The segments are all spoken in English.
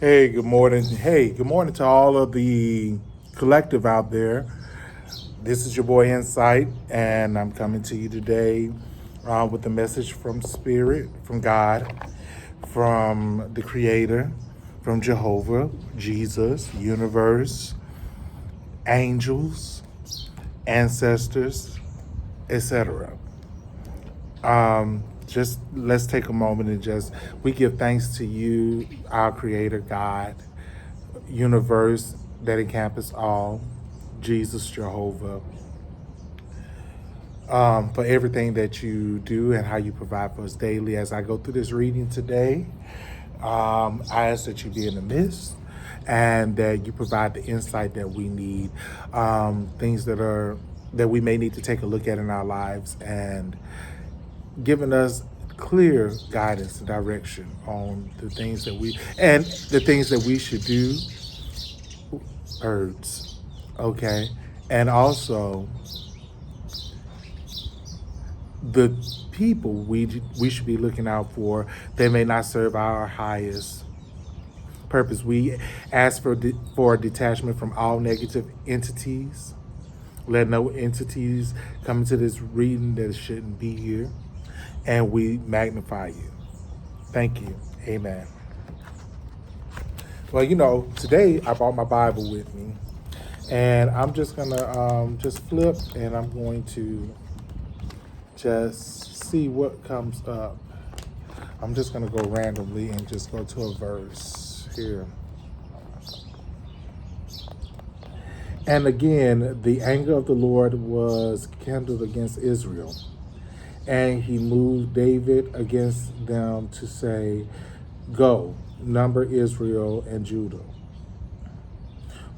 Hey, good morning. Hey, good morning to all of the collective out there. This is your boy Insight, and I'm coming to you today with a message from Spirit, from God, from the Creator, from Jehovah, Jesus, universe, angels, ancestors, etc. Just let's take a moment and just we give thanks to you, our Creator, God, universe that encompass all, Jesus, Jehovah, for everything that you do and how you provide for us daily. As I go through this reading today, I ask that you be in the midst and that you provide the insight that we need, things that we may need to take a look at in our lives, and giving us clear guidance and direction on the things that we should do, birds, okay, and also the people we should be looking out for. They may not serve our highest purpose. We ask for detachment from all negative entities. Let no entities come into this reading that shouldn't be here, and we magnify you. Thank you. Amen. Well, today I brought my Bible with me, and I'm just gonna just flip, and I'm going to just see what comes up. I'm just going to go randomly and just go to a verse here. And again, the anger of the Lord was kindled against Israel, and he moved David against them to say, "Go, number Israel and Judah."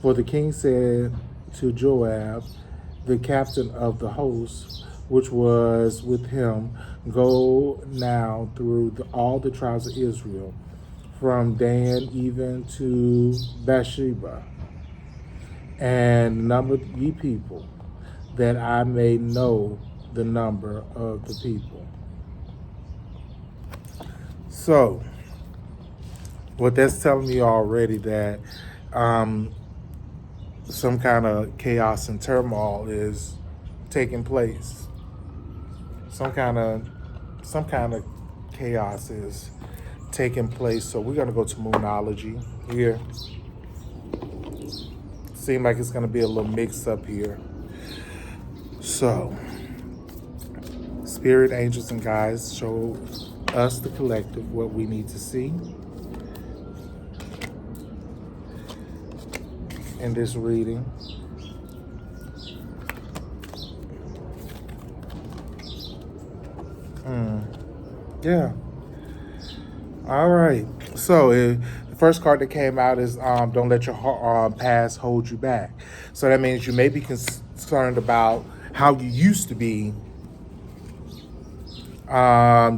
For the king said to Joab, the captain of the host, which was with him, "Go now through all the tribes of Israel, from Dan even to Bathsheba, and number ye people, that I may know the number of the people." So, what that's telling me already that some kind of chaos and turmoil is taking place. Some kind of chaos is taking place. So we're gonna go to Moonology here. Seem like it's gonna be a little mix up here. So, spirit, angels, and guides show us, the collective, what we need to see in this reading. Yeah. All right. So the first card that came out is "Don't let your past hold you back." So that means you may be concerned about how you used to be,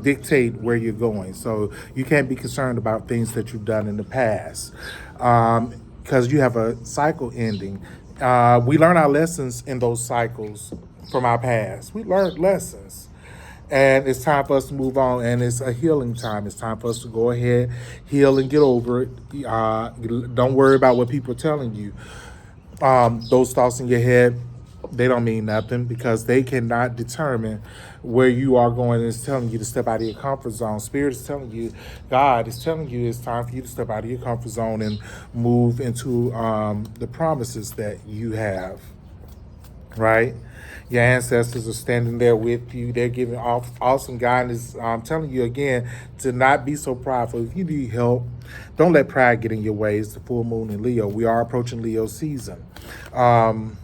dictate where you're going. So you can't be concerned about things that you've done in the past, because you have a cycle ending. We learn our lessons in those cycles from our past. We learned lessons. And it's time for us to move on, and it's a healing time. It's time for us to go ahead, heal, and get over it. Don't worry about what people are telling you. Those thoughts in your head, they don't mean nothing, because they cannot determine where you are going. It's telling you to step out of your comfort zone. Spirit is telling you, God is telling you, it's time for you to step out of your comfort zone and move into the promises that you have, right? Your ancestors are standing there with you. They're giving off awesome guidance. I'm telling you again to not be so prideful. If you need help, don't let pride get in your way. It's the full moon in Leo. We are approaching Leo season. Don't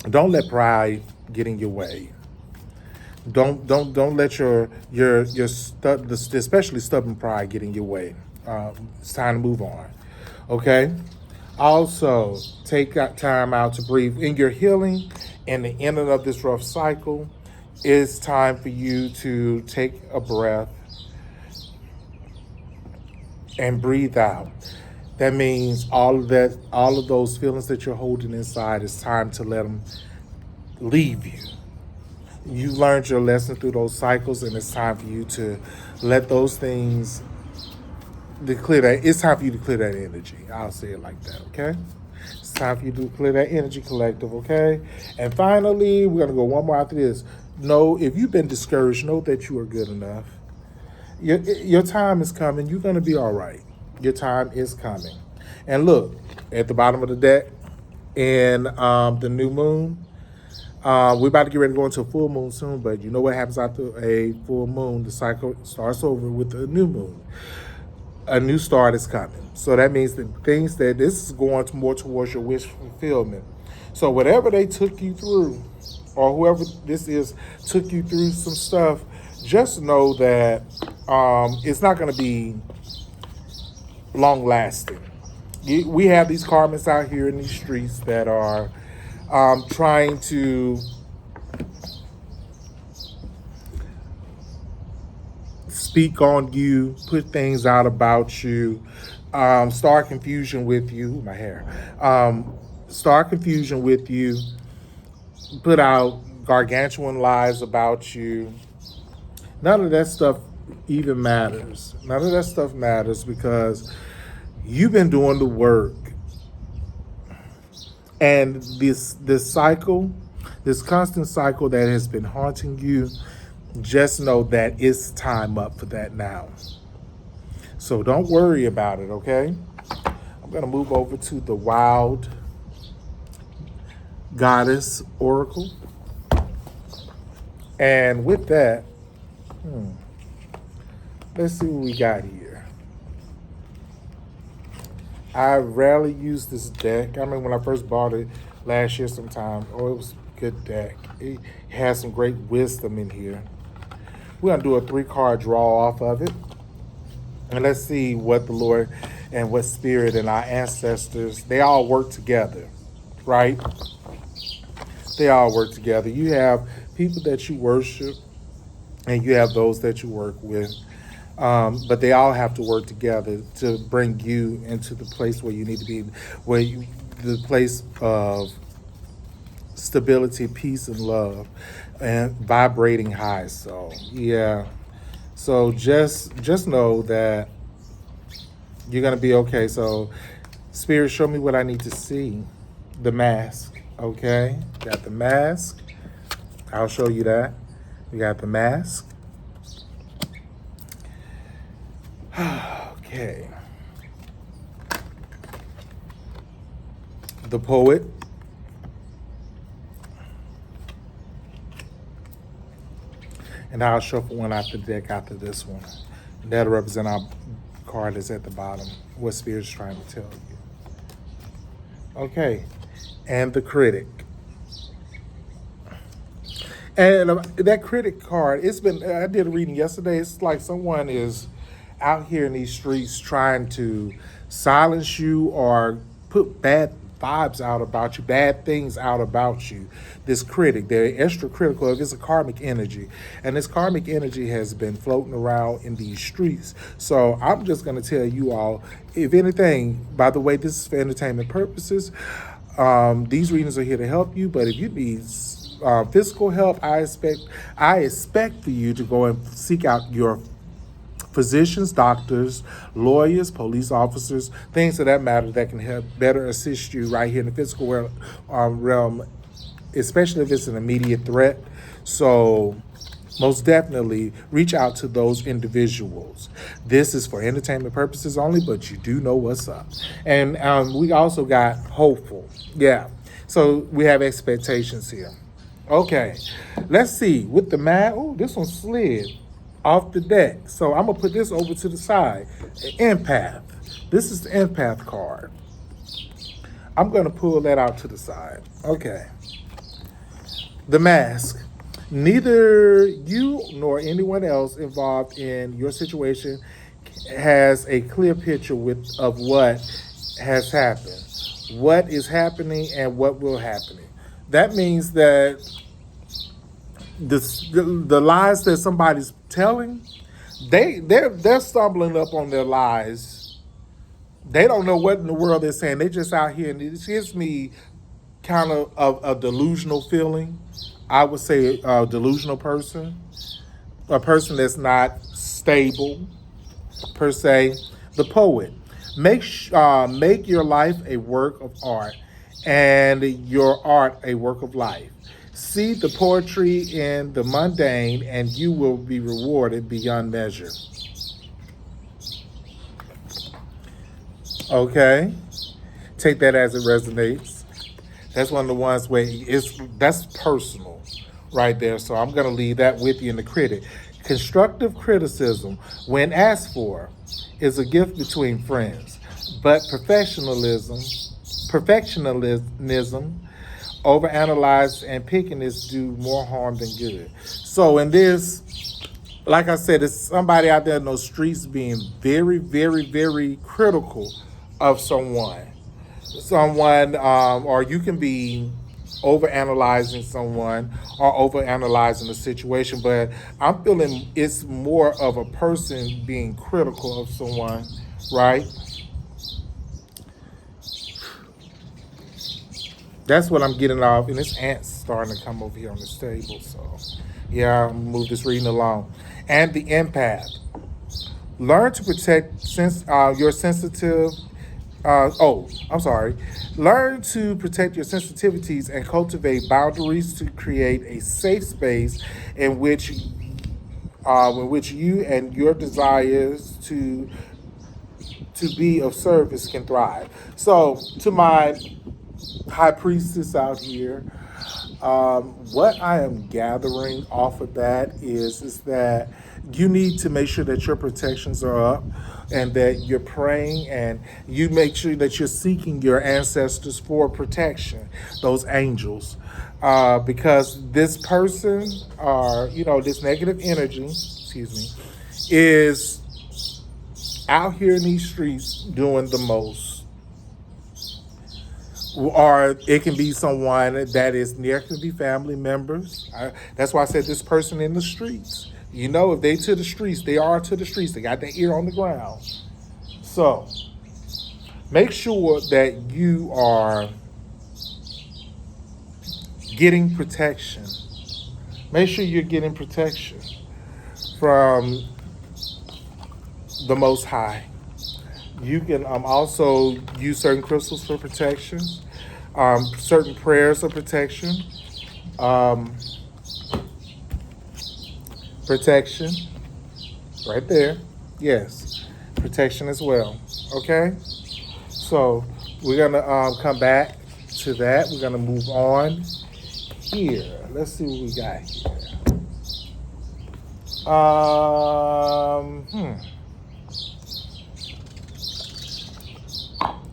let pride get in your way. Don't let especially stubborn pride get in your way. It's time to move on. Okay. Also, take time out to breathe. In your healing and the ending of this rough cycle, it's time for you to take a breath and breathe out. That means all of those feelings that you're holding inside, it's time to let them leave you. You learned your lesson through those cycles, and it's time for you to let those things to clear that. It's time for you to clear that energy. I'll say it like that. Okay. It's time for you to clear that energy, collective. Okay. And finally, we're gonna go one more after this. Know if you've been discouraged, know that you are good enough. Your time is coming. You're gonna be all right. Your time is coming. And look at the bottom of the deck in the new moon. We're about to get ready to go into a full moon soon, but you know what happens after a full moon? The cycle starts over with a new moon. A new start is coming. So that means that things that this is going to more towards your wish fulfillment. So whatever they took you through, or whoever this is took you through some stuff, just know that it's not going to be long lasting. We have these karmas out here in these streets that are trying to speak on you, put things out about you, start confusion with you. My hair. Start confusion with you, put out gargantuan lies about you. None of that stuff even matters. None of that stuff matters because you've been doing the work. And this cycle, this constant cycle that has been haunting you, just know that it's time up for that now. So don't worry about it, okay? I'm going to move over to the Wild Goddess Oracle. And with that, let's see what we got here. I rarely use this deck. I mean, when I first bought it last year sometime, it was a good deck. It has some great wisdom in here. We're going to do a 3-card draw off of it. And let's see what the Lord and what Spirit and our ancestors, they all work together, right? They all work together. You have people that you worship, and you have those that you work with. But they all have to work together to bring you into the place where you need to be, the place of stability, peace, and love, and vibrating high. So yeah, so just know that you're gonna be okay. So Spirit, show me what I need to see. The mask, okay? Got the mask. I'll show you that. We got the mask. Okay. The Poet. And I'll shuffle one out the deck after this one. That'll represent our card that's at the bottom, what Spirit's trying to tell you. Okay. And the Critic. And that Critic card, I did a reading yesterday. It's like someone is out here in these streets trying to silence you or put bad vibes out about you, bad things out about you. This critic, they're extra critical. It's a karmic energy. And this karmic energy has been floating around in these streets. So I'm just going to tell you all, if anything, by the way, this is for entertainment purposes. These readings are here to help you, but if you need physical help, I expect for you to go and seek out your physicians, doctors, lawyers, police officers, things of that matter that can help better assist you right here in the physical realm, especially if it's an immediate threat. So most definitely reach out to those individuals. This is for entertainment purposes only, but you do know what's up. And we also got hopeful. Yeah. So we have expectations here. Okay. Let's see. With the man, oh, this one slid off the deck. So I'm going to put this over to the side. Empath. This is the empath card. I'm going to pull that out to the side. Okay. The mask. Neither you nor anyone else involved in your situation has a clear picture of what has happened, what is happening, and what will happen. That means that the lies that somebody's telling, they're stumbling up on their lies. They don't know what in the world they're saying. They just out here, and it gives me kind of a delusional feeling. I would say a delusional person, a person that's not stable per se, The poet. Make your life a work of art and your art a work of life. See the poetry in the mundane, and you will be rewarded beyond measure. Okay? Take that as it resonates. That's one of the ones where that's personal right there. So I'm gonna leave that with you in the critic. Constructive criticism, when asked for, is a gift between friends. But perfectionism, overanalyze and pickiness do more harm than good. So in this, like I said, it's somebody out there in those streets being very, very, very critical of someone, or you can be overanalyzing someone or overanalyzing the situation. But I'm feeling it's more of a person being critical of someone, right? That's what I'm getting off, and this ant's starting to come over here on this table. So, yeah, I'll move this reading along. And the empath. Learn to protect your sensitive. I'm sorry. Learn to protect your sensitivities and cultivate boundaries to create a safe space in which you and your desires to be of service can thrive. So, to my high priestess out here, what I am gathering off of that is that you need to make sure that your protections are up and that you're praying, and you make sure that you're seeking your ancestors for protection, those angels, because this person, or this negative energy, excuse me, is out here in these streets doing the most. Or it can be someone that is near, could be family members. That's why I said this person in the streets. If they to the streets, they are to the streets. They got their ear on the ground. So make sure that you are getting protection. Make sure you're getting protection from the Most High. You can also use certain crystals for protection, certain prayers of protection, protection, right there. Yes, protection as well. Okay, so we're gonna come back to that. We're gonna move on here. Let's see what we got here.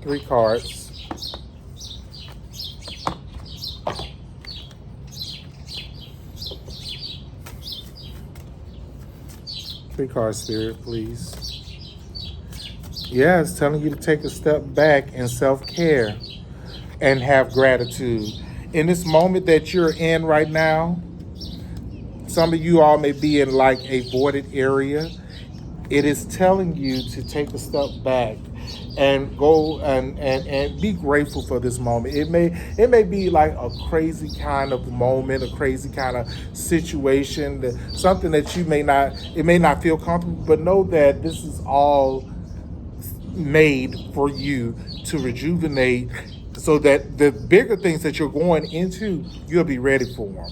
3 cards. Three cards, Spirit, please. Yeah, it's telling you to take a step back in self-care and have gratitude. In this moment that you're in right now, some of you all may be in like a voided area. It is telling you to take a step back and go and be grateful for this moment. It may be like a crazy kind of moment, a crazy kind of situation, something that it may not feel comfortable, but know that this is all made for you to rejuvenate, so that the bigger things that you're going into, you'll be ready for them.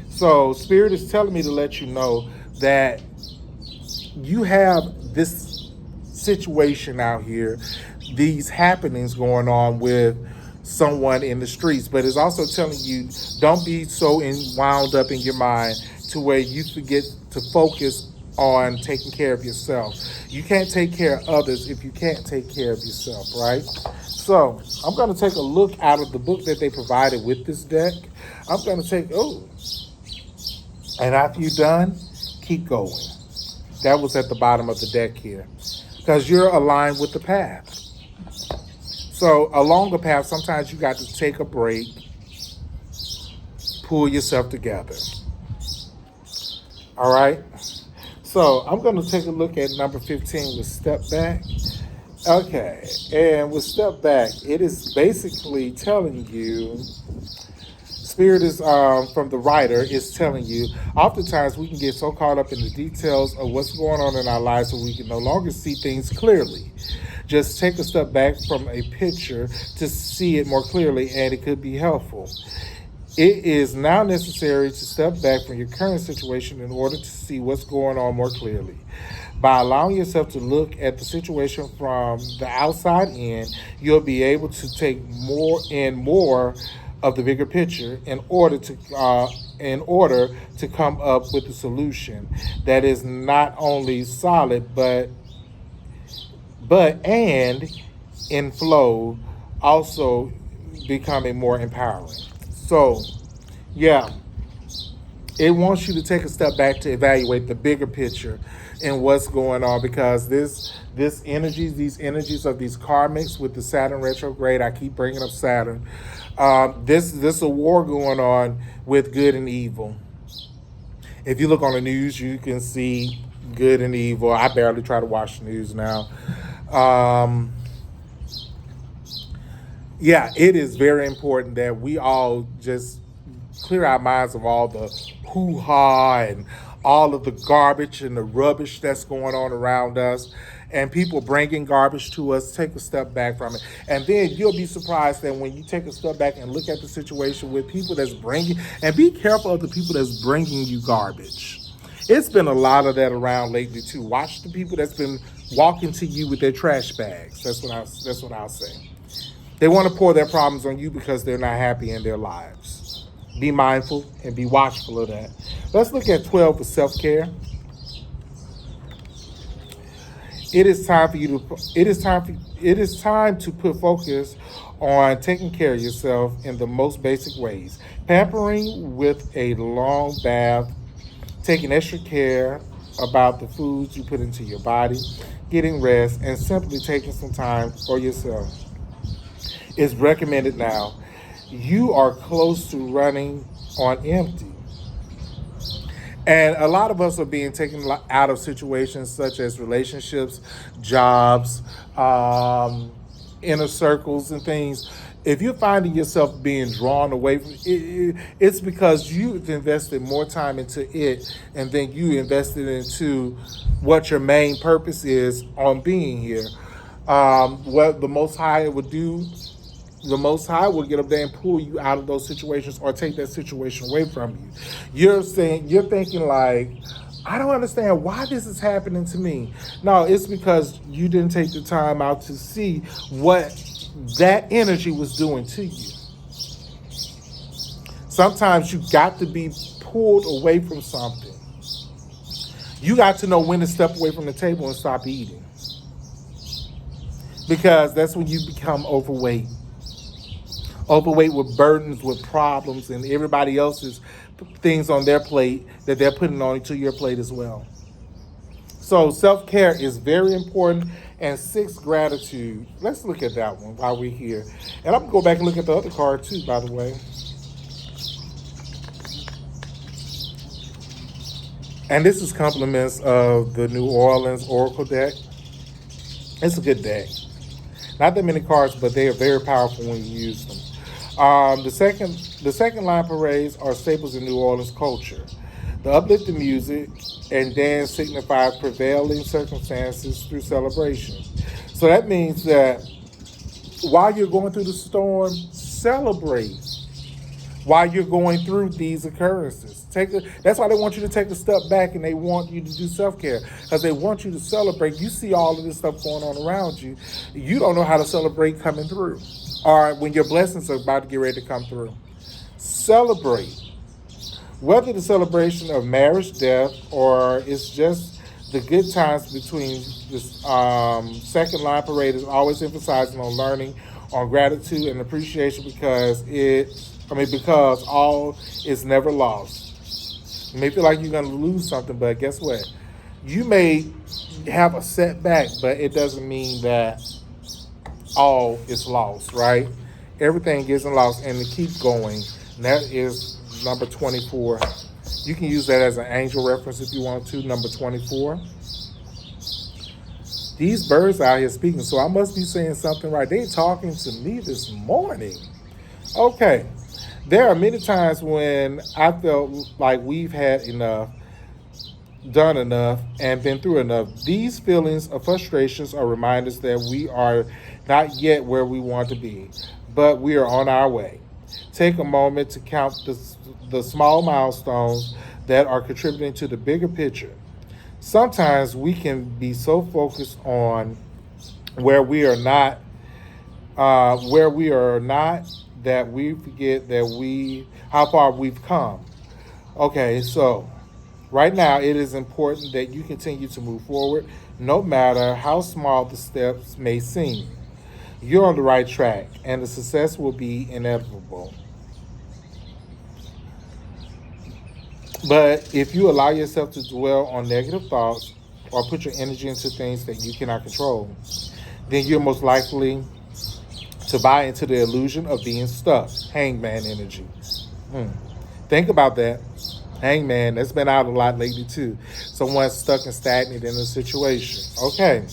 So Spirit is telling me to let you know that you have this situation out here, these happenings going on with someone in the streets, but it's also telling you don't be so wound up in your mind to where you forget to focus on taking care of yourself. You can't take care of others if you can't take care of yourself, right? So I'm going to take a look out of the book that they provided with this deck. I'm going to take, and after you're done, keep going. That was at the bottom of the deck here, because you're aligned with the path. So along the path, sometimes you got to take a break, pull yourself together. All right. So I'm going to take a look at number 15 with Step Back. Okay. And with Step Back, it is basically telling you Spirit is from the writer is telling you. Oftentimes we can get so caught up in the details of what's going on in our lives that we can no longer see things clearly. Just take a step back from a picture to see it more clearly, and it could be helpful. It is now necessary to step back from your current situation in order to see what's going on more clearly. By allowing yourself to look at the situation from the outside in, you'll be able to take more of the bigger picture in order to come up with a solution that is not only solid but in flow, also becoming more empowering. So, yeah, it wants you to take a step back to evaluate the bigger picture and what's going on, because these energies of these karmics with the Saturn retrograde. I keep bringing up Saturn. This a war going on with good and evil. If you look on the news, you can see good and evil. I barely try to watch the news now. Um, yeah, it is very important that we all just clear our minds of all the hoo-ha and all of the garbage and the rubbish that's going on around us, and people bringing garbage to us. Take a step back from it, and then you'll be surprised that when you take a step back and look at the situation with people that's bringing, and be careful of the people that's bringing you garbage. It's been a lot of that around lately too. Watch the people that's been walking to you with their trash bags. That's what I'll say. They want to pour their problems on you because they're not happy in their lives. Be mindful and be watchful of that. Let's look at 12 for self-care. It is time for you to it is time to put focus on taking care of yourself in the most basic ways. Pampering with a long bath, taking extra care about the foods you put into your body, getting rest, and simply taking some time for yourself is recommended now. You are close to running on empty. And a lot of us are being taken out of situations such as relationships, jobs, inner circles, and things. If you're finding yourself being drawn away from it, it's because you've invested more time into it, and then you invested into what your main purpose is on being here. What the Most High would do, the Most High will get up there and pull you out of those situations or take that situation away from you. You're thinking like, I don't understand why this is happening to me. No, it's because you didn't take the time out to see what that energy was doing to you. Sometimes you got to be pulled away from something. You got to know when to step away from the table and stop eating, because that's when you become overweight. Overweight with burdens, with problems, and everybody else's things on their plate that they're putting onto your plate as well. So self-care is very important. And 6, gratitude. Let's look at that one while we're here. And I'm going to go back and look at the other card too, by the way. And this is compliments of the New Orleans Oracle deck. It's a good deck. Not that many cards, but they are very powerful when you use them. The second line parades are staples in New Orleans culture. The uplifting music and dance signify prevailing circumstances through celebration. So that means that while you're going through the storm, celebrate. While you're going through these occurrences, that's why they want you to take a step back, and they want you to do self-care, because they want you to celebrate. You see all of this stuff going on around you. You don't know how to celebrate coming through, or when your blessings are about to get ready to come through. Celebrate. Whether the celebration of marriage, death, or it's just the good times between this second line parade is always emphasizing on learning, on gratitude and appreciation, because all is never lost. You may feel like you're going to lose something, but guess what? You may have a setback, but it doesn't mean that all is lost, right? Everything isn't lost, and to keep going. And that is number 24. You can use that as an angel reference if you want to. Number 24. These birds out here speaking, so I must be saying something right. They talking to me this morning. Okay. There are many times when I felt like we've had enough, done enough, and been through enough. These feelings of frustrations are reminders that we are not yet where we want to be, but we are on our way. Take a moment to count the small milestones that are contributing to the bigger picture. Sometimes we can be so focused on where we are not, where we are not, that we forget that we how far we've come. Okay, so right now it is important that you continue to move forward, no matter how small the steps may seem. You're on the right track, and the success will be inevitable. But if you allow yourself to dwell on negative thoughts or put your energy into things that you cannot control, then you're most likely to buy into the illusion of being stuck. Hangman energy. Hmm. Think about that. Hangman, that's been out a lot lately too. Someone stuck and stagnant in a situation. Okay.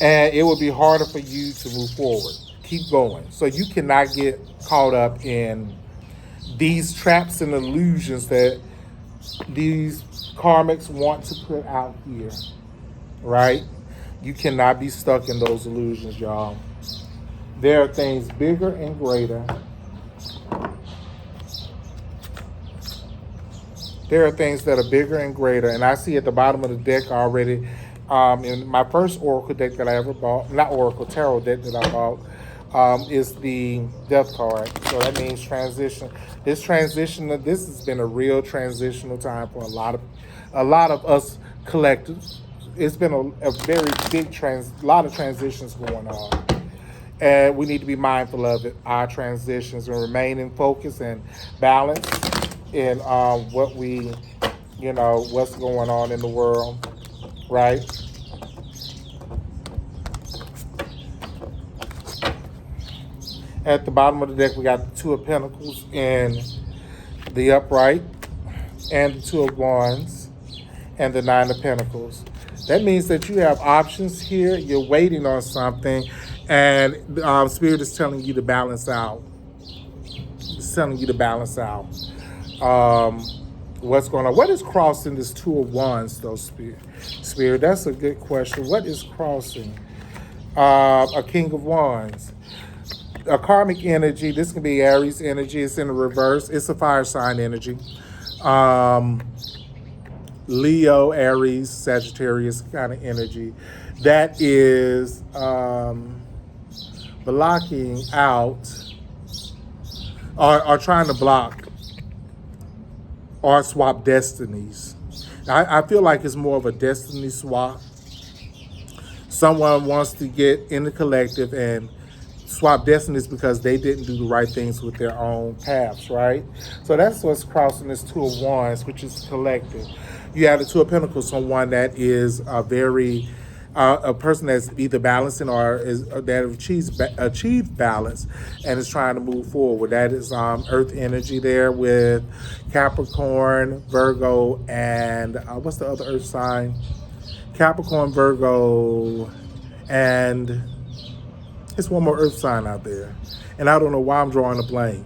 And it will be harder for you to move forward. Keep going. So you cannot get caught up in these traps and illusions that these karmics want to put out here, right? You cannot be stuck in those illusions, y'all. There are things bigger and greater. There are things that are bigger and greater, and I see at the bottom of the deck already. In my first Oracle deck that I ever bought, not Oracle Tarot deck that I bought, is the Death card. So that means transition. This has been a real transitional time for a lot of us collectives. It's been a very lot of transitions going on, and we need to be mindful of it. Our transitions and remain in focus and balance in what's going on in the world, right? At the bottom of the deck, we got the Two of Pentacles in the upright, and the Two of Wands, and the Nine of Pentacles. That means that you have options here. You're waiting on something, and Spirit is telling you to balance out. It's telling you to balance out. What's going on? What is crossing this Two of Wands, though, Spirit? That's a good question. What is crossing? A King of Wands. A karmic energy. This can be Aries energy. It's in the reverse. It's a fire sign energy. Leo, Aries, Sagittarius kind of energy. That is blocking out or trying to block or swap destinies. I feel like it's more of a destiny swap. Someone wants to get in the collective and swap destinies because they didn't do the right things with their own paths, right? So that's what's crossing this Two of Wands, which is collective. You have the Two of Pentacles, someone that is a person that's either balancing or that achieved balance and is trying to move forward. That is Earth energy there with Capricorn, Virgo, and what's the other Earth sign? Capricorn, Virgo, and it's one more Earth sign out there. And I don't know why I'm drawing a blank.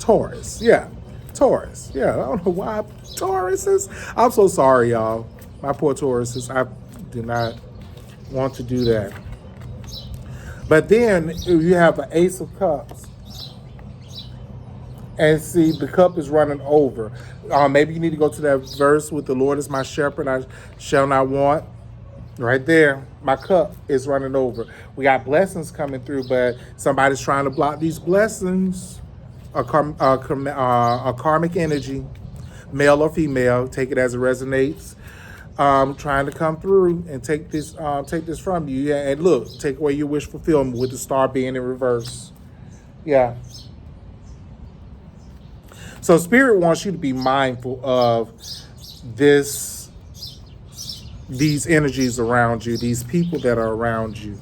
Taurus, yeah. Taurus, yeah. I don't know why Taurus is. I'm so sorry, y'all. My poor Tauruses. I did not want to do that. But then you have an Ace of Cups. And see, the cup is running over. Maybe you need to go to that verse with the Lord is my shepherd, I shall not want. Right there, my cup is running over. We got blessings coming through, but somebody's trying to block these blessings. A karmic energy, male or female, take it as it resonates. Trying to come through and take this from you. Yeah, and look, take away your wish fulfillment with the star being in reverse. Yeah. So Spirit wants you to be mindful of these energies around you, these people that are around you.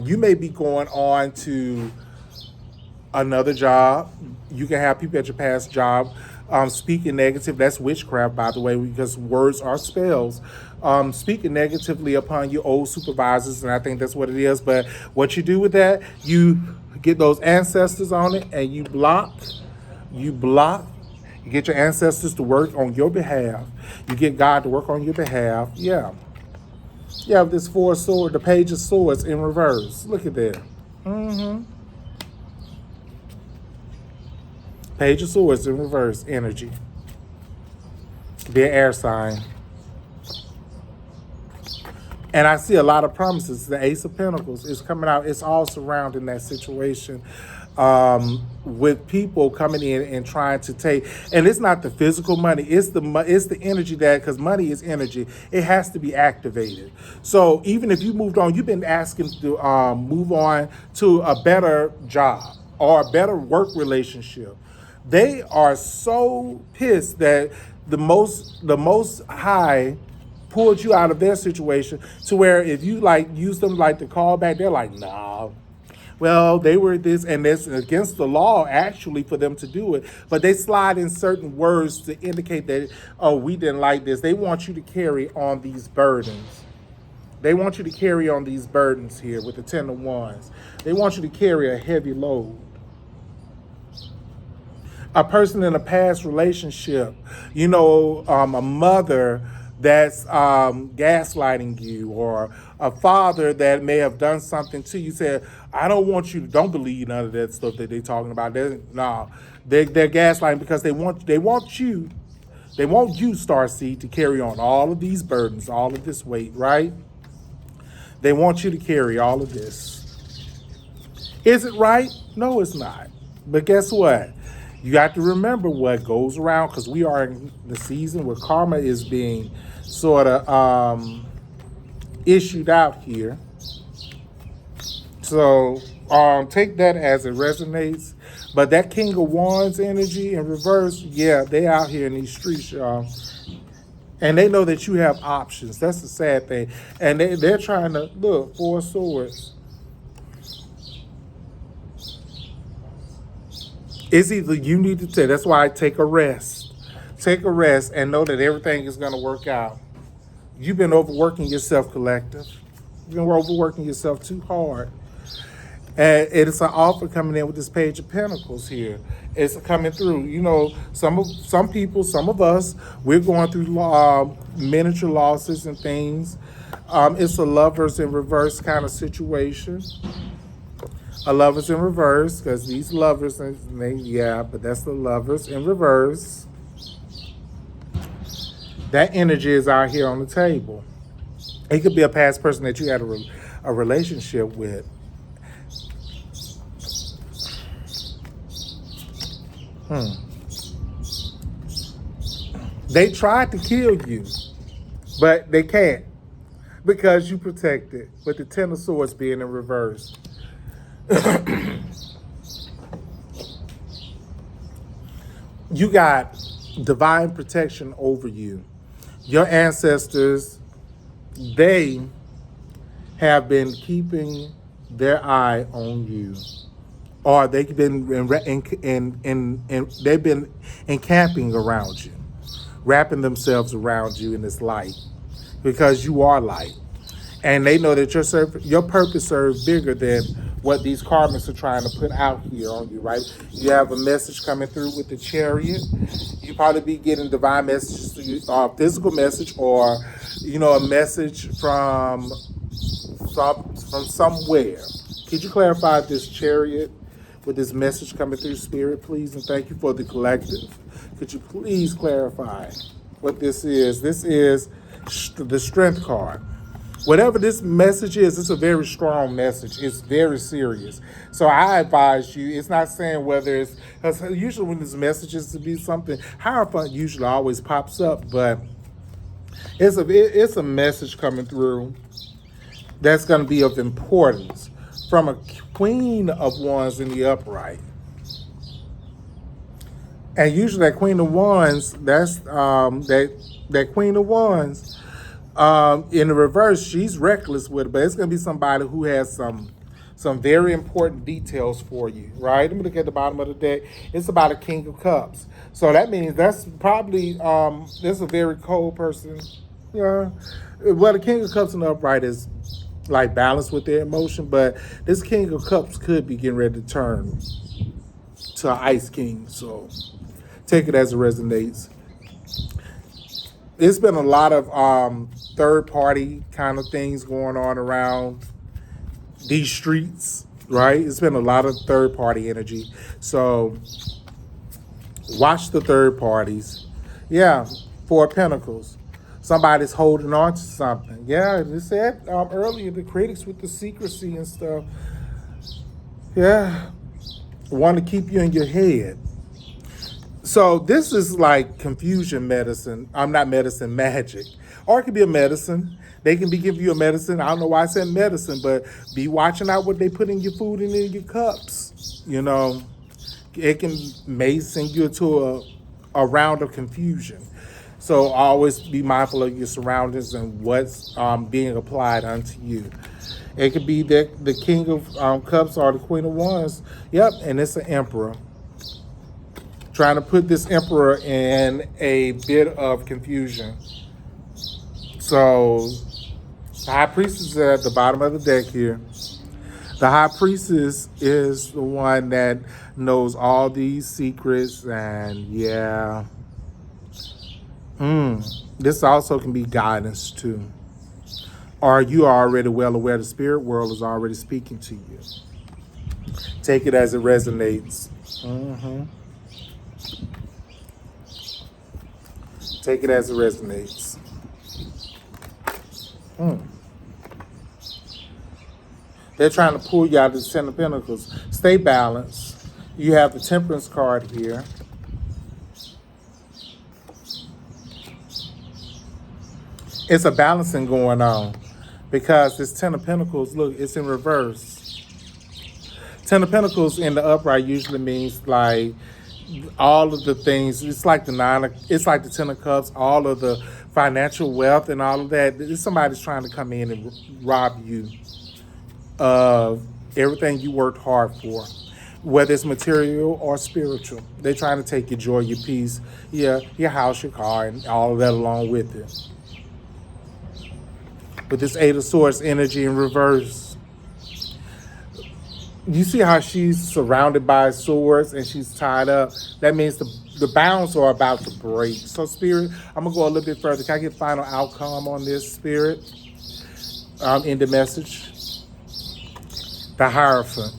You may be going on to another job. You can have people at your past job speaking negative. That's witchcraft, by the way, because words are spells. Speaking negatively upon your old supervisors, and I think that's what it is. But what you do with that, you get those ancestors on it, and you block. You get your ancestors to work on your behalf. You get God to work on your behalf. Yeah. You have this four sword, the page of swords in reverse. Look at that. Page of swords in reverse energy. Be an air sign. And I see a lot of promises. The Ace of Pentacles is coming out. It's all surrounding that situation, with people coming in and trying to take. And it's not the physical money. It's the energy that, because money is energy. It has to be activated. So even if you moved on, you've been asking to move on to a better job or a better work relationship. They are so pissed that the most high pulled you out of their situation, to where if you like use them like to call back, they're like, nah. Well, they were this, and it's against the law actually for them to do it. But they slide in certain words to indicate that, oh, we didn't like this. They want you to carry on these burdens. They want you to carry on these burdens here with the Ten of Wands. They want you to carry a heavy load. A person in a past relationship, a mother that's gaslighting you, or a father that may have done something to you, said, I don't want you to, don't believe none of that stuff that they're talking about. They're gaslighting because they want you, Starseed, to carry on all of these burdens, all of this weight, right? They want you to carry all of this. Is it right? No, it's not. But guess what? You got to remember what goes around, because we are in the season where karma is being sort of issued out here. So take that as it resonates. But that King of Wands energy in reverse, yeah, they out here in these streets, y'all. And they know that you have options. That's the sad thing. And they're trying to, look, Four of Swords. It's either you need to take, that's why I take a rest. Take a rest and know that everything is going to work out. You've been overworking yourself, collective. You've been overworking yourself too hard. And it's an offer coming in with this Page of Pentacles here. It's coming through. Some people, some of us, we're going through miniature losses and things. It's a lovers in reverse kind of situation. A lovers in reverse, because these lovers, but that's the lovers in reverse. That energy is out here on the table. It could be a past person that you had a relationship with. They tried to kill you, but they can't, because you protected, with the Ten of Swords being in reverse. You got divine protection over you. Your ancestors, they have been keeping their eye on you, or they've been they've been encamping around you, wrapping themselves around you in this light, because you are light. And they know that your purpose serves bigger than what these karmics are trying to put out here on you, right? You have a message coming through with the Chariot. You probably be getting divine messages to you, physical message, or a message from somewhere. Could you clarify this Chariot with this message coming through, Spirit, please? And thank you for the collective. Could you please clarify what this is? This is the Strength card. Whatever this message is, it's a very strong message. It's very serious. So I advise you, it's not saying whether it's, because usually when this message is to be something, Hierophant usually always pops up, but it's a message coming through that's going to be of importance from a Queen of Wands in the upright. And usually that Queen of Wands, that's that Queen of Wands, in the reverse, she's reckless with it, but it's going to be somebody who has some some very important details for you, right? Let me look at the bottom of the deck. It's about a King of Cups. So that means that's probably, this is a very cold person. Yeah. Well, the King of Cups in the upright is like balanced with their emotion, but this King of Cups could be getting ready to turn to an Ice King. So take it as it resonates. There's been a lot of third party kind of things going on around these streets, right? It's been a lot of third party energy. So watch the third parties. Yeah, Four of Pentacles. Somebody's holding on to something. Yeah, they said earlier, the critics with the secrecy and stuff. Yeah, want to keep you in your head. So this is like confusion medicine. I'm not medicine, magic. Or it could be a medicine. They can be giving you a medicine. I don't know why I said medicine, but be watching out what they put in your food and in your cups. You know, it may send you into a round of confusion. So always be mindful of your surroundings and what's being applied unto you. It could be the King of Cups or the Queen of Wands. Yep, and it's an Emperor. Trying to put this Emperor in a bit of confusion. So the High Priestess is at the bottom of the deck here. The High Priestess is the one that knows all these secrets, and yeah. This also can be guidance too. Or you are already well aware the spirit world is already speaking to you. Take it as it resonates. Take it as it resonates. They're trying to pull you out of the Ten of Pentacles. Stay balanced. You have the Temperance card here. It's a balancing going on because this Ten of Pentacles, look, it's in reverse. Ten of Pentacles in the upright usually means like all of the things. It's like it's like the Ten of Cups, all of the financial wealth and all of that. Somebody's trying to come in and rob you of everything you worked hard for, whether it's material or spiritual. They're trying to take your joy, your peace, your house, your car, and all of that along with it. With this Eight of Swords energy in reverse. You see how she's surrounded by swords and she's tied up? That means the bounds are about to break. So Spirit, I'm going to go a little bit further. Can I get final outcome on this, Spirit? In the message. The Hierophant.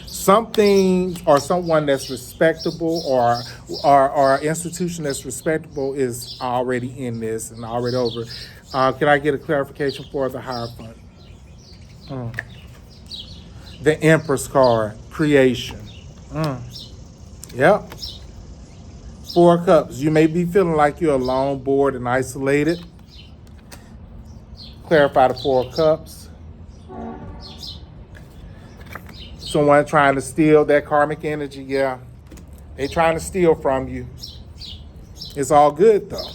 Something or someone that's respectable or an institution that's respectable is already in this and already over. Can I get a clarification for the Hierophant? The Empress card, creation. Yep. Four of Cups. You may be feeling like you're alone, bored, and isolated. Clarify the Four of Cups. Someone trying to steal that karmic energy, yeah. They trying to steal from you. It's all good, though.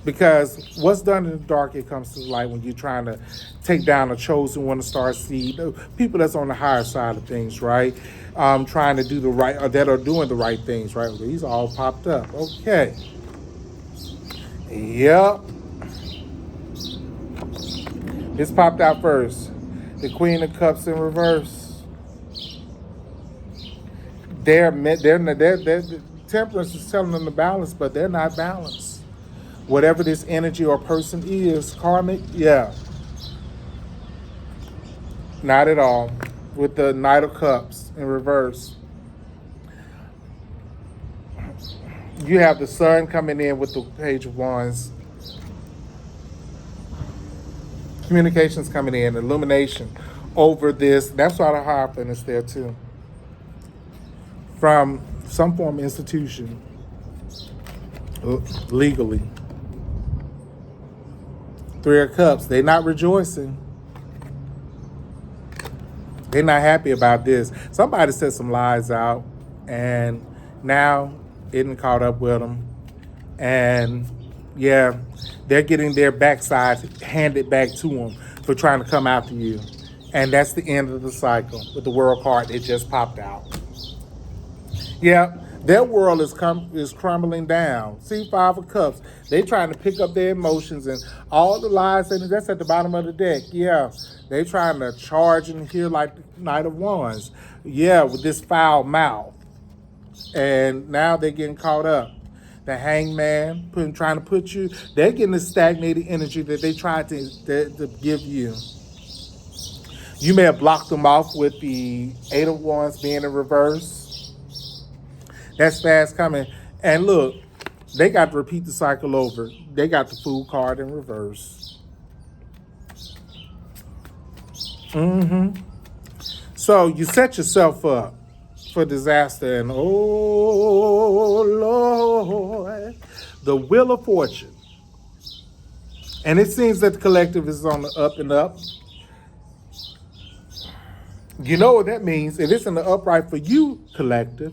Because what's done in the dark, it comes to light when you're trying to take down a chosen one, a star seed. People that's on the higher side of things, right? Trying to do the right, or that are doing the right things, right? These all popped up. Okay. Yep. This popped out first. The Queen of Cups in reverse. They're Temperance is telling them to balance, but they're not balanced. Whatever this energy or person is, karmic, yeah. Not at all. With the Knight of Cups in reverse. You have the Sun coming in with the Page of Wands. Communications coming in, illumination over this. That's why the Hierophant is there too. From some form of institution, legally. Three of Cups, they're not rejoicing. They're not happy about this. Somebody said some lies out, and now it caught up with them. And yeah, they're getting their backside handed back to them for trying to come after you. And that's the end of the cycle with the world card. It just popped out. Yeah, their world is crumbling down. See, Five of Cups. They trying to pick up their emotions and all the lies, and that's at the bottom of the deck. Yeah, they trying to charge in here like the Knight of Wands. Yeah, with this foul mouth. And now they're getting caught up. The Hangman, trying to put you, they're getting the stagnated energy that they tried to give you. You may have blocked them off with the Eight of Wands being in reverse. That's fast coming. And look, they got to repeat the cycle over. They got the Fool card in reverse. So you set yourself up for disaster. And oh, Lord, the Wheel of Fortune. And it seems that the collective is on the up and up. You know what that means. If it's in the upright for you, collective,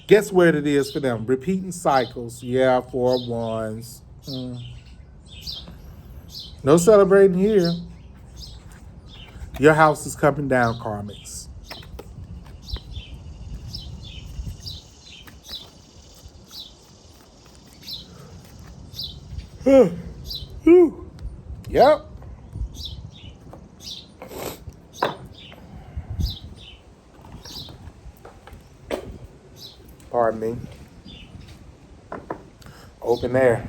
guess where it is for them? Repeating cycles. Yeah, Four of Wands. No celebrating here. Your house is coming down, karmics. Yep. Pardon me. Open air.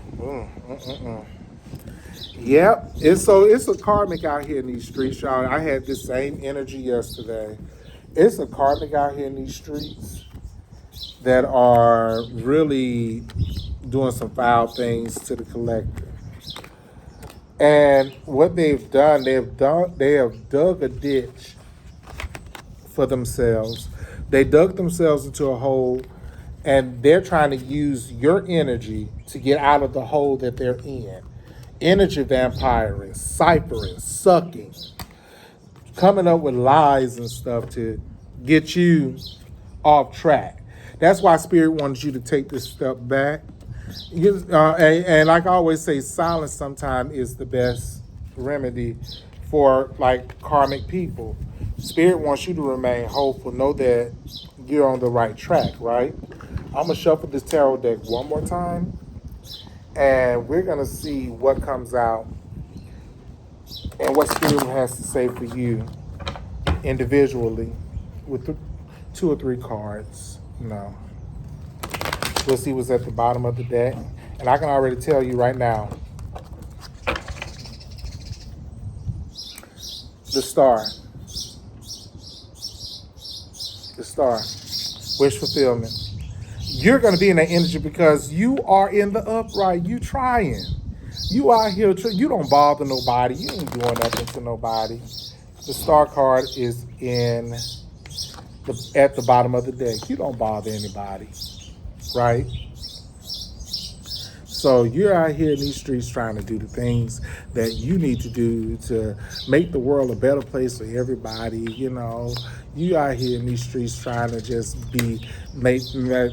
Yep. It's a karmic out here in these streets, y'all. I had this same energy yesterday. It's a karmic out here in these streets that are really doing some foul things to the collective. And what they've done, they have dug a ditch for themselves. They dug themselves into a hole, and they're trying to use your energy to get out of the hole that they're in. Energy vampiring, ciphering, sucking, coming up with lies and stuff to get you off track. That's why Spirit wants you to take this step back. And like I always say, silence sometimes is the best remedy for like karmic people. Spirit wants you to remain hopeful. Know that you're on the right track, right? I'm going to shuffle this tarot deck one more time. And we're going to see what comes out and what Spirit has to say for you individually with the 2 or 3 cards. We'll see what's at the bottom of the deck. And I can already tell you right now, the Star. The Star. Wish fulfillment. You're going to be in that energy because you are in the upright. You trying. You out here. You don't bother nobody. You ain't doing nothing to nobody. The Star card is at the bottom of the deck. You don't bother anybody. Right? So you're out here in these streets trying to do the things that you need to do to make the world a better place for everybody. You out here in these streets trying to just making that,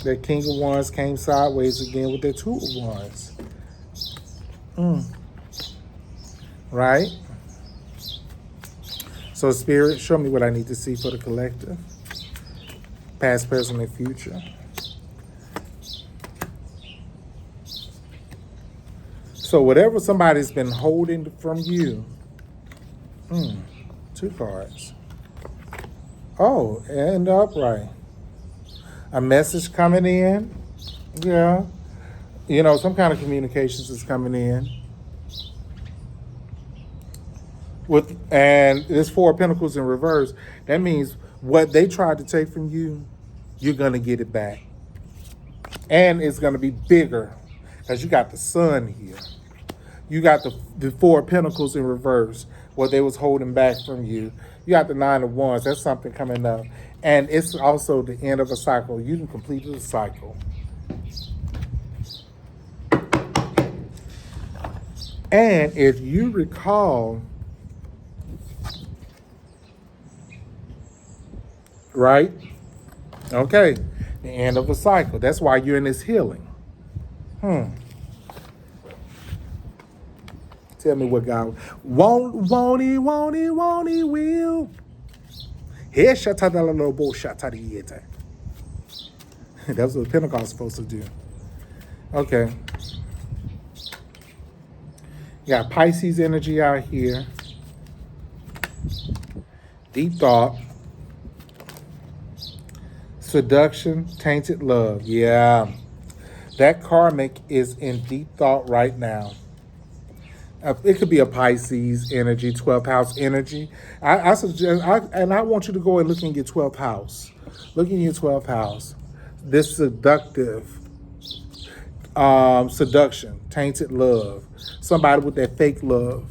that King of Wands came sideways again with their 2 of Wands. Right? So Spirit, show me what I need to see for the collective. Past, present, and future. So whatever somebody's been holding from you, 2 cards. Oh, and the upright. A message coming in. Yeah. Some kind of communications is coming in. And this 4 of Pentacles in reverse. That means what they tried to take from you, you're going to get it back. And it's going to be bigger because you got the Sun here. You got the 4 of Pentacles in reverse, what they was holding back from you. You got the 9 of Wands. That's something coming up. And it's also the end of a cycle. You can complete the cycle. And if you recall, right? Okay. The end of a cycle. That's why you're in this healing. Tell me what God won't he, will. Here, shatadalalobo shatadiyete. That's what Pentecost is supposed to do. Okay. You got Pisces energy out here. Deep thought. Seduction, tainted love. Yeah. That karmic is in deep thought right now. It could be a Pisces energy, 12th house energy. I suggest, I want you to go and look in your 12th house. Look in your 12th house. This seductive, seduction, tainted love. Somebody with that fake love.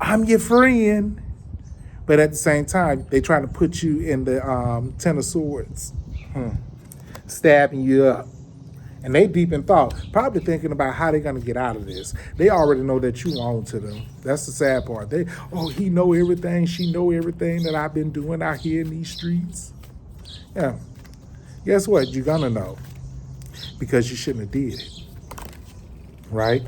I'm your friend. But at the same time, they trying to put you in the Ten of Swords. Stabbing you up. And they deep in thought, probably thinking about how they're gonna get out of this. They already know that you own to them. That's the sad part. He know everything, she know everything that I've been doing out here in these streets. Yeah. Guess what? You're gonna know. Because you shouldn't have did it. Right?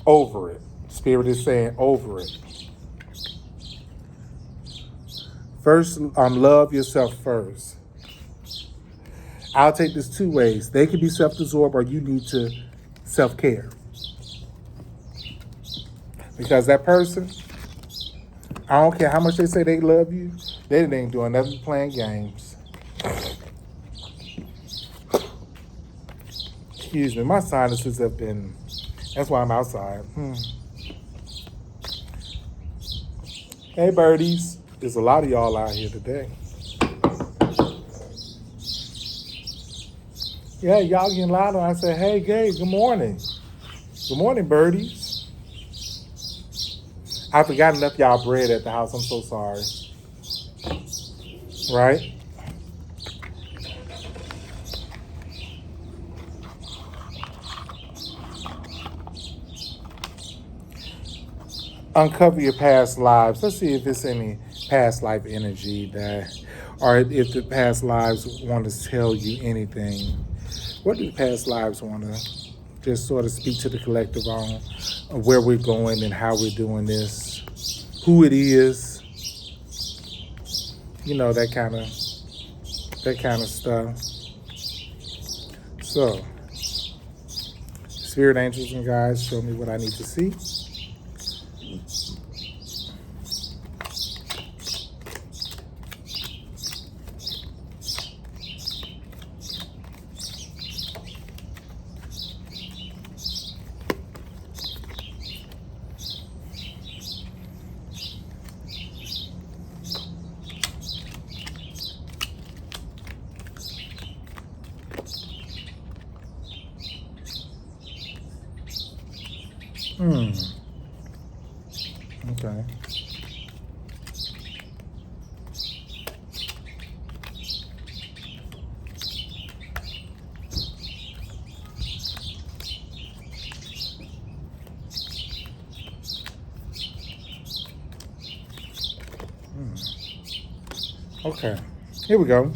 Over it. Spirit is saying over it. First, love yourself first. I'll take this two ways. They can be self-absorbed or you need to self-care. Because that person, I don't care how much they say they love you, they ain't doing nothing but playing games. Excuse me, my sinuses have been, that's why I'm outside. Hey birdies, there's a lot of y'all out here today. Yeah, y'all getting louder. I said, hey, Gabe, good morning. Good morning, birdies. I forgot enough y'all bread at the house. I'm so sorry. Right? Uncover your past lives. Let's see if there's any past life energy that, or if the past lives want to tell you anything. What do the past lives want to just sort of speak to the collective on where we're going and how we're doing this, who it is, you know, that kind of stuff. So, spirit angels and guides, show me what I need to see. Okay. Okay. Here we go.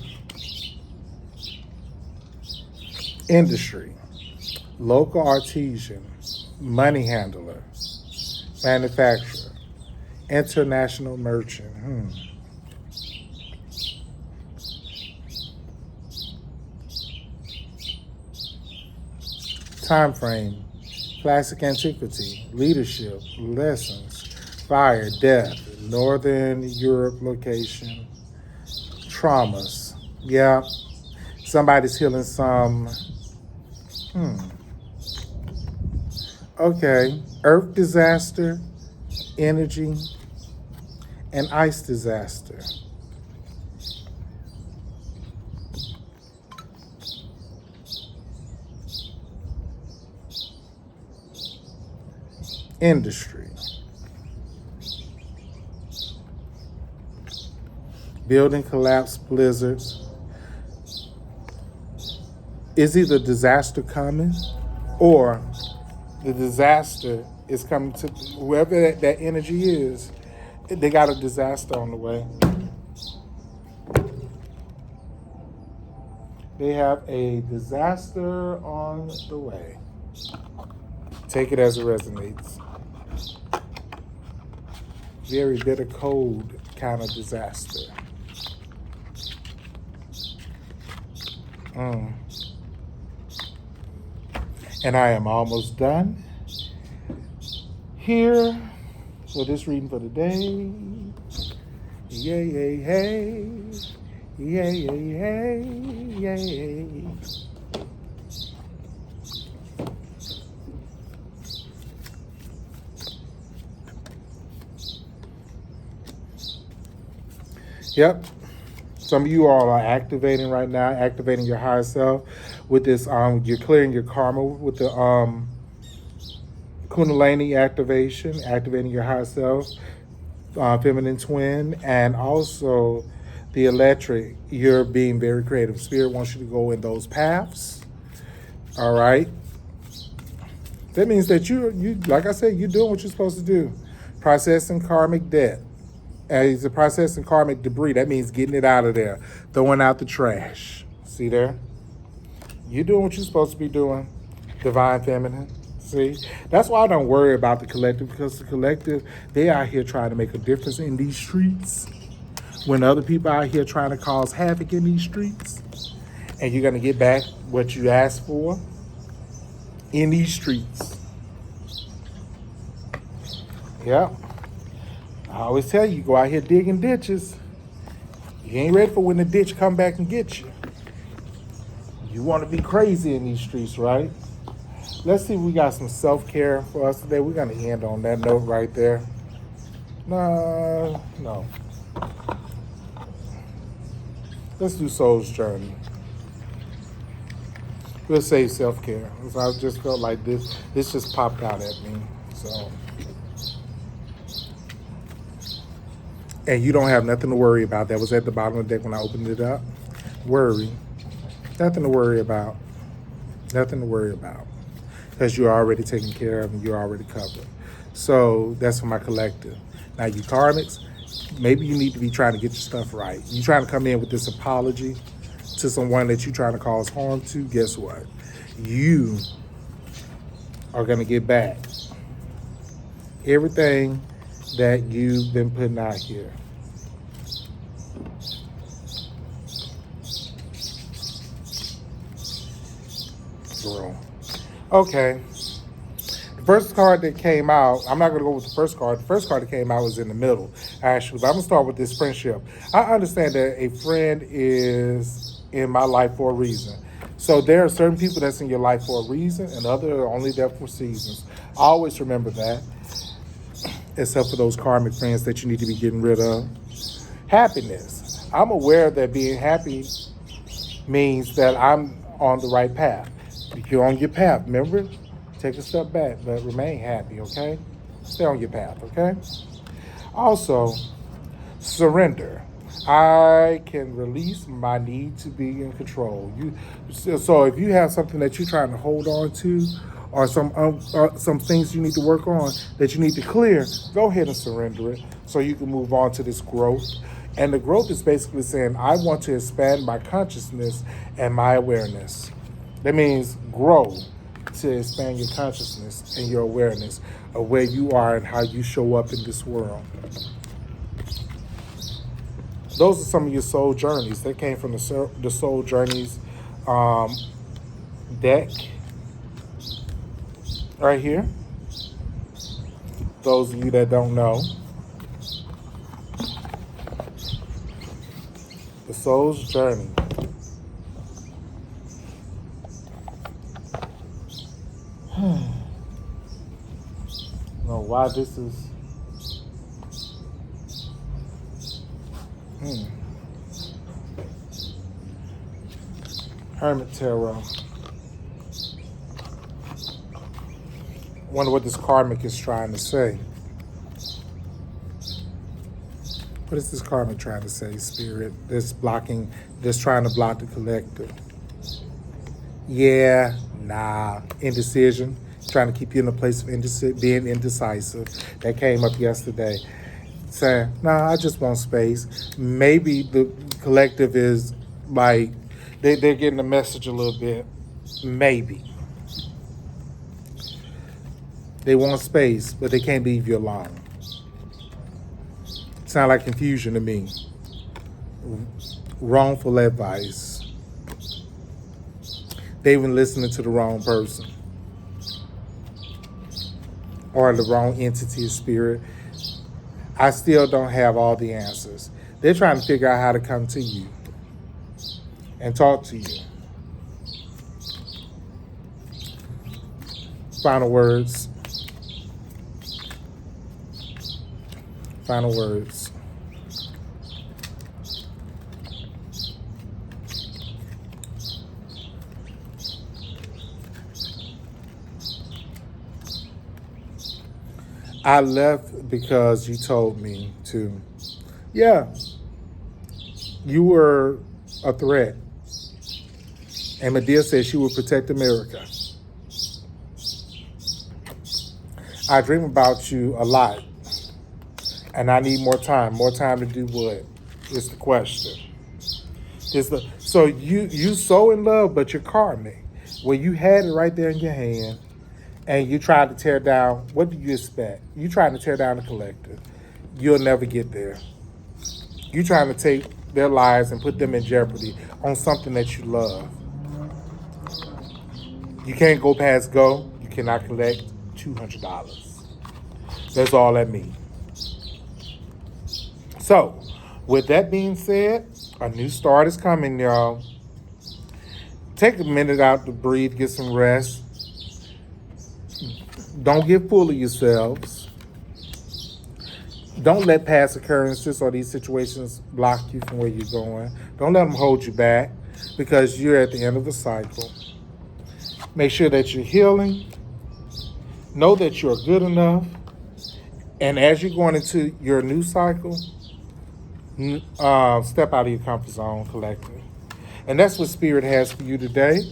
Industry. Local artisan. Money handler. Manufacturer. International merchant. Time frame. Classic antiquity. Leadership. Lessons. Fire. Death. Northern Europe location. Traumas. Yeah. Somebody's healing some. Okay. Earth disaster. Energy. And ice disaster. Industry. Building collapse, blizzards. Is either disaster coming or the disaster is coming to whoever that energy is. They got a disaster on the way. They have a disaster on the way. Take it as it resonates. Very bitter cold kind of disaster. And I am almost done here for this reading for the day. Yay, yay, hey. Yay, yay, hey. Yay. Yep. Some of you all are activating right now, activating your higher self with this. You're clearing your karma with the Kundalini activation, activating your higher self, feminine twin, and also the electric. You're being very creative. Spirit wants you to go in those paths. All right. That means that you, like I said, you're doing what you're supposed to do. Processing karmic debt. As a processing karmic debris, that means getting it out of there, throwing out the trash. See there? You're doing what you're supposed to be doing, divine feminine. See? That's why I don't worry about the collective, because the collective, they out here trying to make a difference in these streets. When other people out here trying to cause havoc in these streets, and you're going to get back what you asked for in these streets. Yep. I always tell you, go out here digging ditches. You ain't ready for when the ditch come back and get you. You want to be crazy in these streets, right? Let's see if we got some self-care for us today. We're going to end on that note right there. No. Let's do Soul's Journey. We'll say self-care. I just felt like this just popped out at me. So... And you don't have nothing to worry about. That was at the bottom of the deck when I opened it up. Worry. Nothing to worry about. Nothing to worry about. Because you're already taken care of and you're already covered. So that's for my collective. Now you karmics, maybe you need to be trying to get your stuff right. You're trying to come in with this apology to someone that you're trying to cause harm to. Guess what? You are going to get back everything that you've been putting out here. Girl. Okay. The first card that came out, I'm not going to go with the first card. The first card that came out was in the middle, actually. But I'm going to start with this friendship. I understand that a friend is in my life for a reason. So there are certain people that's in your life for a reason, and others are only there for seasons. Always remember that. Except for those karmic friends that you need to be getting rid of. Happiness. I'm aware that being happy means that I'm on the right path. You're on your path, remember? Take a step back, but remain happy, okay? Stay on your path, okay? Also, surrender. I can release my need to be in control. So if you have something that you're trying to hold on to, or some things you need to work on that you need to clear, go ahead and surrender it so you can move on to this growth. And the growth is basically saying, I want to expand my consciousness and my awareness. That means grow to expand your consciousness and your awareness of where you are and how you show up in this world. Those are some of your soul journeys. That came from the Soul Journeys deck. Right here. Those of you that don't know. The Soul's Journey. I don't know why this is... Hermit Tarot. Wonder what this karmic is trying to say. What is this karmic trying to say, Spirit? This trying to block the collective. Yeah, nah, indecision. Trying to keep you in a place of being indecisive. That came up yesterday. Saying, nah, I just want space. Maybe the collective is like, they're getting the message a little bit. Maybe. They want space, but they can't leave you alone. Sound like confusion to me. Wrongful advice. They've been listening to the wrong person or the wrong entity or spirit. I still don't have all the answers. They're trying to figure out how to come to you and talk to you. Final words. Final words. I left because you told me to. Yeah, you were a threat. And Medea said she would protect America. I dream about you a lot. And I need more time. More time to do what? Is the question. So you so in love, but you're karmic. Well, you had it right there in your hand, and you tried to tear down. What do you expect? You trying to tear down the collective. You'll never get there. You trying to take their lives and put them in jeopardy on something that you love. You can't go past go. You cannot collect $200. That's all that means. So, with that being said, a new start is coming, y'all. Take a minute out to breathe, get some rest. Don't get full of yourselves. Don't let past occurrences or these situations block you from where you're going. Don't let them hold you back because you're at the end of a cycle. Make sure that you're healing. Know that you're good enough. And as you're going into your new cycle, step out of your comfort zone collectively. And that's what Spirit has for you today.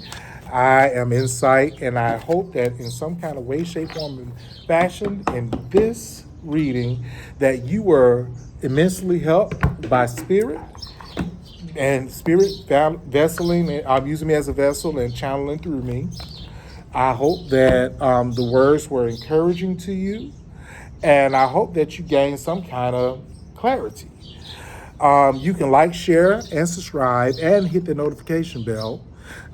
I am Insight, and I hope that in some kind of way, shape, form, and fashion in this reading that you were immensely helped by Spirit. And Spirit vesseling, and I'm using me as a vessel and channeling through me. I hope that the words were encouraging to you, and I hope that you gained some kind of clarity. You can like, share, and subscribe, and hit the notification bell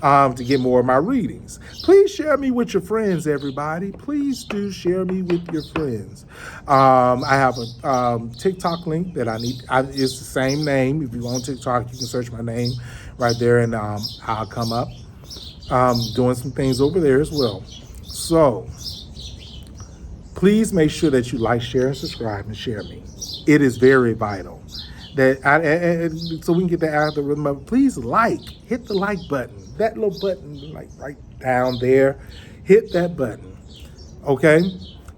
to get more of my readings. Please share me with your friends, everybody. Please do share me with your friends. I have a TikTok link that it's the same name. If you go on TikTok, you can search my name right there, and I'll come up. Doing some things over there as well. So, please make sure that you like, share, and subscribe, and share me. It is very vital. So we can get the algorithm up. Please hit the like button. That little button, like right down there. Hit that button, okay?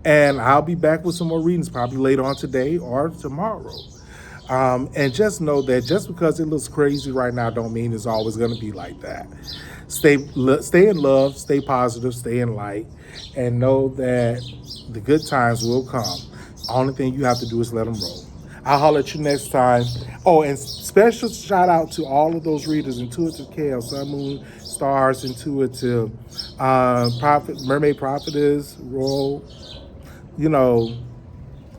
And I'll be back with some more readings probably later on today or tomorrow. And just know that just because it looks crazy right now don't mean it's always going to be like that. Stay in love, stay positive, stay in light, and know that the good times will come. Only thing you have to do is let them roll. I'll holler at you next time. Oh, and special shout out to all of those readers: Intuitive Kale, Sun, Moon, Stars, Intuitive, Mermaid Prophetess, Roll.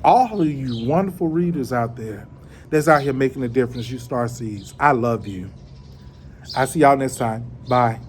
All of you wonderful readers out there that's out here making a difference. You star seeds. I love you. I'll see y'all next time. Bye.